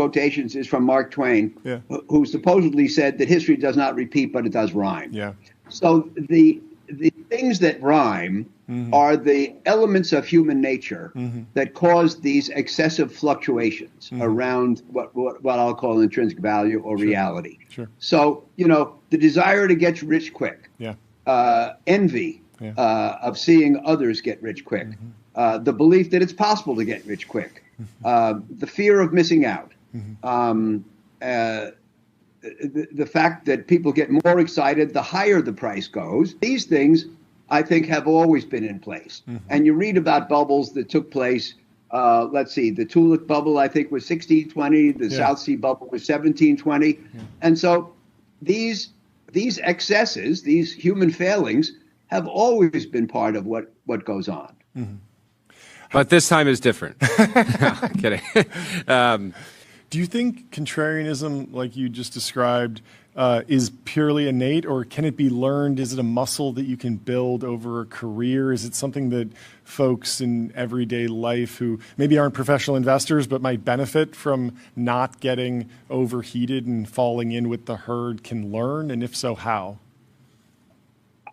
quotations is from Mark Twain, who supposedly said that history does not repeat, but it does rhyme. Yeah. So the things that rhyme are the elements of human nature that cause these excessive fluctuations around what I'll call intrinsic value or reality. Sure. So, the desire to get rich quick, envy of seeing others get rich quick, the belief that it's possible to get rich quick, the fear of missing out, the fact that people get more excited the higher the price goes. These things, I think, have always been in place. And you read about bubbles that took place. Let's see, the tulip bubble, I think, was 1620. The South Sea bubble was 1720. And so these excesses, these human failings, have always been part of what goes on. But this time is different. No, kidding. Do you think contrarianism, like you just described, is purely innate, or can it be learned? Is it a muscle that you can build over a career? Is it something that folks in everyday life who maybe aren't professional investors but might benefit from not getting overheated and falling in with the herd can learn? And if so, how?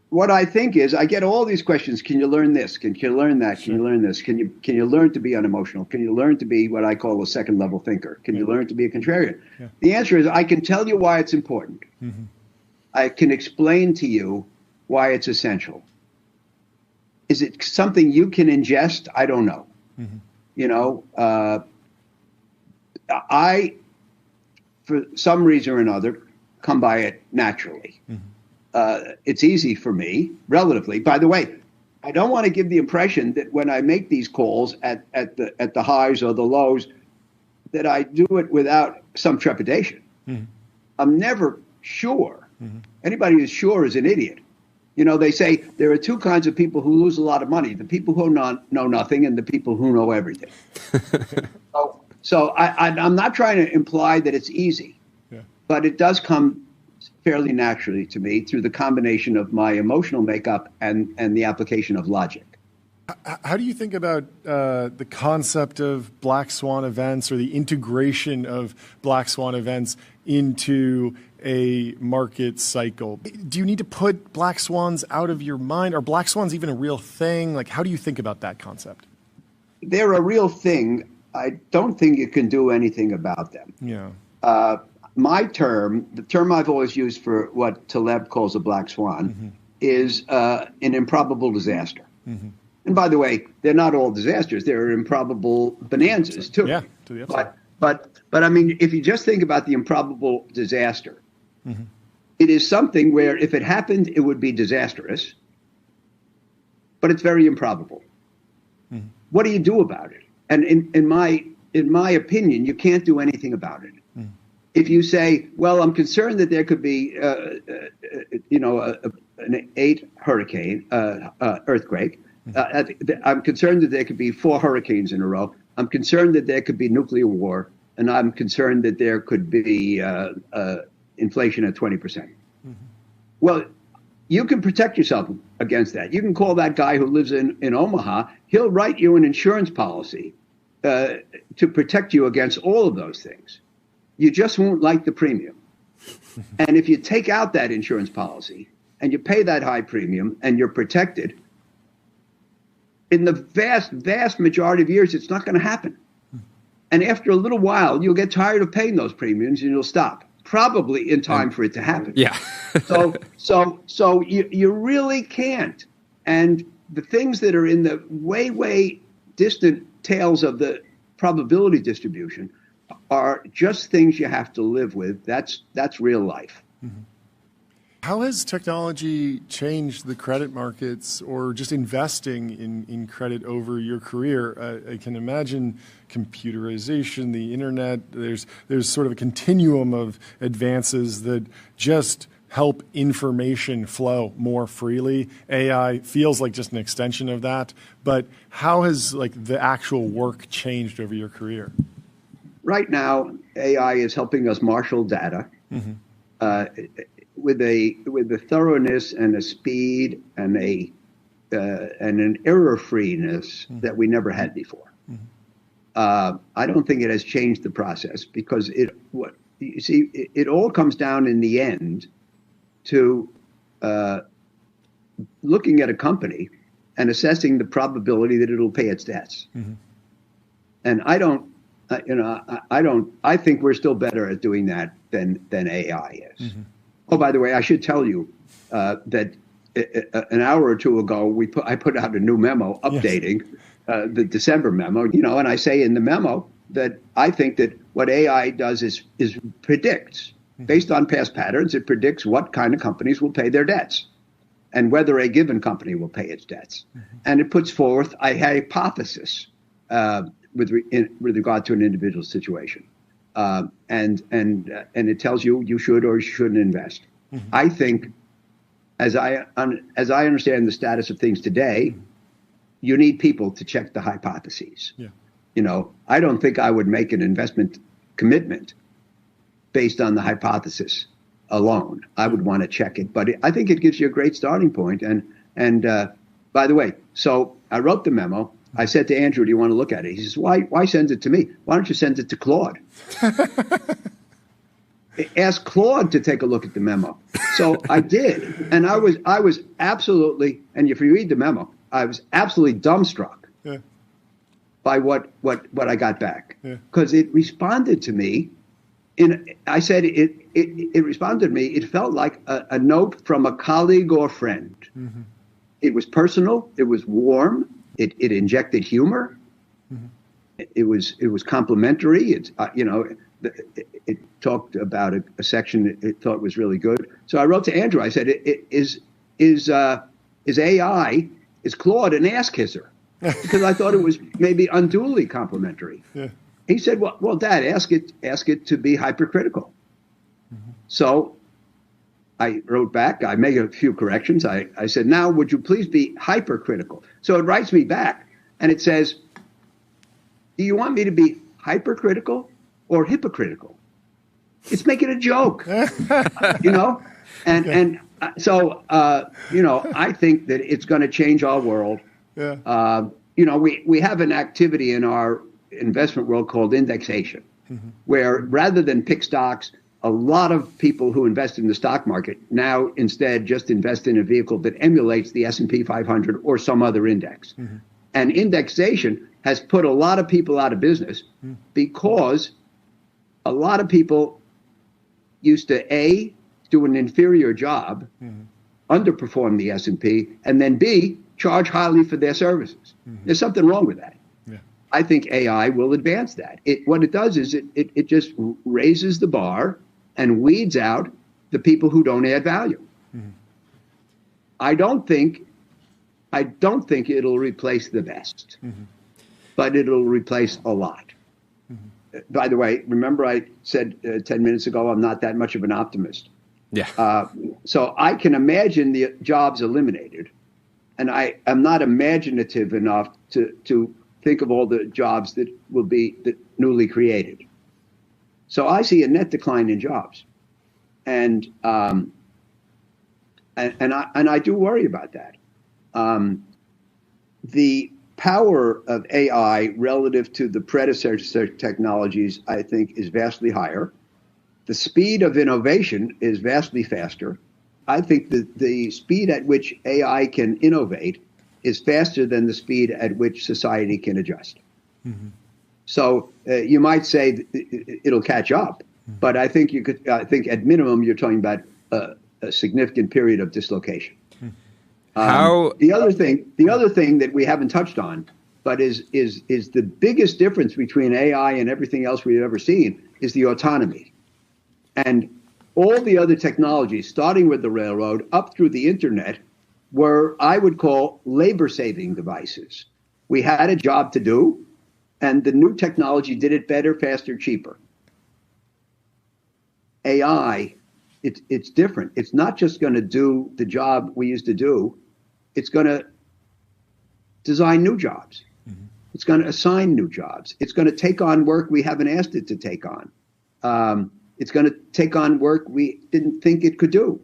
What I think is, I get all these questions. Can you learn this? Can you learn that? Can you learn this? Can you learn to be unemotional? Can you learn to be what I call a second level thinker? Can you learn to be a contrarian? The answer is, I can tell you why it's important. I can explain to you why it's essential. Is it something you can ingest? I don't know. I, for some reason or another, come by it naturally. It's easy for me, relatively. By the way, I don't want to give the impression that when I make these calls at the highs or the lows, that I do it without some trepidation. I'm never sure. Anybody who's sure is an idiot. They say there are two kinds of people who lose a lot of money: the people who know nothing and the people who know everything. So I'm not trying to imply that it's easy, but it does come fairly naturally to me through the combination of my emotional makeup and the application of logic. How do you think about the concept of black swan events, or the integration of black swan events into a market cycle? Do you need to put black swans out of your mind? Are black swans even a real thing? Like, how do you think about that concept? They're a real thing. I don't think you can do anything about them. My term, the term I've always used for what Taleb calls a black swan, is an improbable disaster. And by the way, they're not all disasters. There are improbable bonanzas too. Yeah, to the upside. But I mean, if you just think about the improbable disaster, it is something where if it happened, it would be disastrous, but it's very improbable. What do you do about it? And in my opinion, you can't do anything about it. If you say, well, I'm concerned that there could be, an 8 hurricane, earthquake. I'm concerned that there could be 4 hurricanes in a row. I'm concerned that there could be nuclear war, and I'm concerned that there could be inflation at 20%. Well, you can protect yourself against that. You can call that guy who lives in Omaha. He'll write you an insurance policy to protect you against all of those things. You just won't like the premium. And if you take out that insurance policy and you pay that high premium and you're protected, in the vast, vast majority of years, it's not going to happen. And after a little while, you'll get tired of paying those premiums and you'll stop, probably in time for it to happen. So you really can't. And the things that are in the way, way distant tails of the probability distribution are just things you have to live with. That's real life. How has technology changed the credit markets, or just investing in credit over your career? I can imagine computerization, the internet, there's sort of a continuum of advances that just help information flow more freely. AI feels like just an extension of that, but how has the actual work changed over your career? Right now, AI is helping us marshal data with a thoroughness and a speed and an error freeness that we never had before. I don't think it has changed the process because it all comes down in the end to looking at a company and assessing the probability that it'll pay its debts. Mm-hmm. And I think we're still better at doing that than AI is. Mm-hmm. Oh, by the way, I should tell you that an hour or two ago, I put out a new memo updating the December memo, and I say in the memo that I think that what AI does is predicts, based on past patterns, it predicts what kind of companies will pay their debts and whether a given company will pay its debts. Mm-hmm. And it puts forth a hypothesis with regard to an individual situation. And it tells you should or shouldn't invest. Mm-hmm. I think, as I understand the status of things today, you need people to check the hypotheses. Yeah. I don't think I would make an investment commitment based on the hypothesis alone. I would want to check it, but I think it gives you a great starting point. And by the way, so I wrote the memo. I said to Andrew, "Do you want to look at it?" He says, "Why send it to me? Why don't you send it to Claude?" Ask Claude to take a look at the memo. So I did, and I was absolutely. And if you read the memo, I was absolutely dumbstruck by what I got back, because it responded to me. I said it responded to me. It felt like a note from a colleague or friend. Mm-hmm. It was personal. It was warm. It injected humor. Mm-hmm. It was complimentary. It talked about a section it thought was really good. So I wrote to Andrew. I said, "Is AI, is Claude an ass kisser?" Because I thought it was maybe unduly complimentary. Yeah. He said, "Well, Dad, ask it to be hypercritical." Mm-hmm. So I wrote back. I made a few corrections. I said, "Now, would you please be hypercritical?" So it writes me back, and it says, "Do you want me to be hypercritical or hypocritical?" It's making a joke, And so I think that it's going to change our world. Yeah. We have an activity in our investment world called indexation, mm-hmm. where rather than pick stocks, a lot of people who invest in the stock market now instead just invest in a vehicle that emulates the S&P 500 or some other index. Mm-hmm. And indexation has put a lot of people out of business because a lot of people used to A, do an inferior job, underperform the S&P, and then B, charge highly for their services. Mm-hmm. There's something wrong with that. Yeah. I think AI will advance that. What it does is it just raises the bar and weeds out the people who don't add value. Mm-hmm. I don't think it'll replace the best, but it'll replace a lot. Mm-hmm. By the way, remember I said 10 minutes ago, I'm not that much of an optimist. Yeah. So I can imagine the jobs eliminated, and I am not imaginative enough to think of all the jobs that will be newly created. So I see a net decline in jobs, and I do worry about that. The power of AI relative to the predecessor technologies, I think, is vastly higher. The speed of innovation is vastly faster. I think that the speed at which AI can innovate is faster than the speed at which society can adjust. Mm-hmm. So you might say it'll catch up, but I think at minimum you're talking about a significant period of dislocation. The other thing that we haven't touched on, but is the biggest difference between AI and everything else we've ever seen, is the autonomy. And all the other technologies, starting with the railroad up through the internet, were, I would call, labor-saving devices. We had a job to do, and the new technology did it better, faster, cheaper. AI, it's different. It's not just going to do the job we used to do. It's going to design new jobs. Mm-hmm. It's going to assign new jobs. It's going to take on work we haven't asked it to take on. It's going to take on work we didn't think it could do.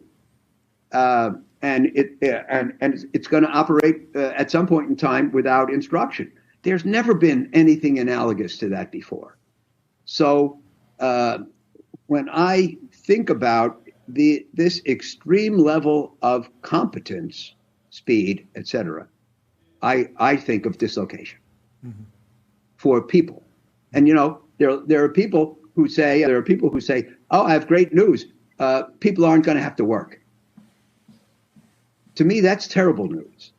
And it's going to operate at some point in time without instruction. there's never been anything analogous to that before. So when I think about this extreme level of competence, speed, etc., I think of dislocation for people. And there are people who say, oh, I have great news. People aren't going to have to work. To me, that's terrible news.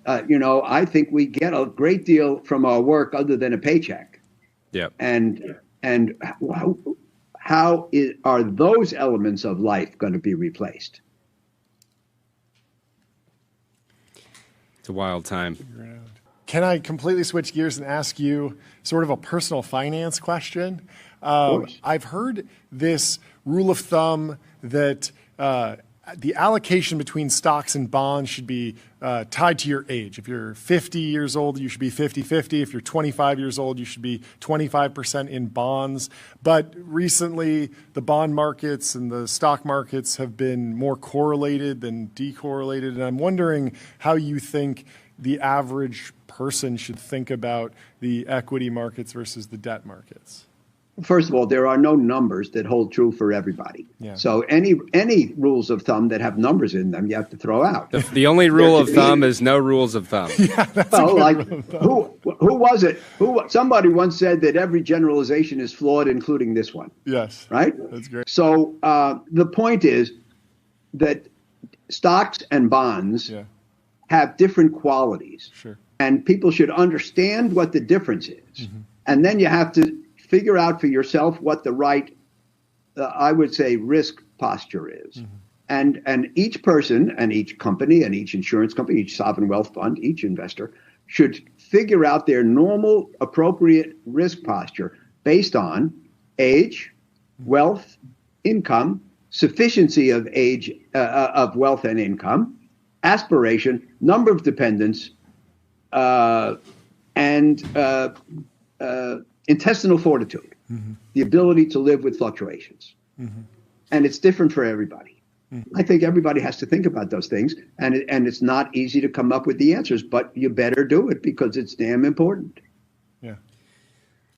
I think we get a great deal from our work other than a paycheck. Yeah. And how are those elements of life going to be replaced? It's a wild time. Can I completely switch gears and ask you sort of a personal finance question? I've heard this rule of thumb that the allocation between stocks and bonds should be tied to your age. If you're 50 years old, you should be 50-50. If you're 25 years old, you should be 25% in bonds. But recently, the bond markets and the stock markets have been more correlated than decorrelated. And I'm wondering how you think the average person should think about the equity markets versus the debt markets. First of all, there are no numbers that hold true for everybody. Yeah. So any rules of thumb that have numbers in them, you have to throw out. The only rule of thumb is no rules of thumb. Well, like who was it? Somebody once said that every generalization is flawed, including this one. Yes. Right? That's great. So the point is that stocks and bonds have different qualities. Sure. And people should understand what the difference is. And then you have to figure out for yourself what the right, I would say, risk posture is. And each person and each company and each insurance company, each sovereign wealth fund, each investor should figure out their normal, appropriate risk posture based on age, wealth, income, sufficiency of age, of wealth and income, aspiration, number of dependents, and intestinal fortitude, the ability to live with fluctuations. And it's different for everybody. I think everybody has to think about those things, and it's not easy to come up with the answers, but you better do it because it's damn important.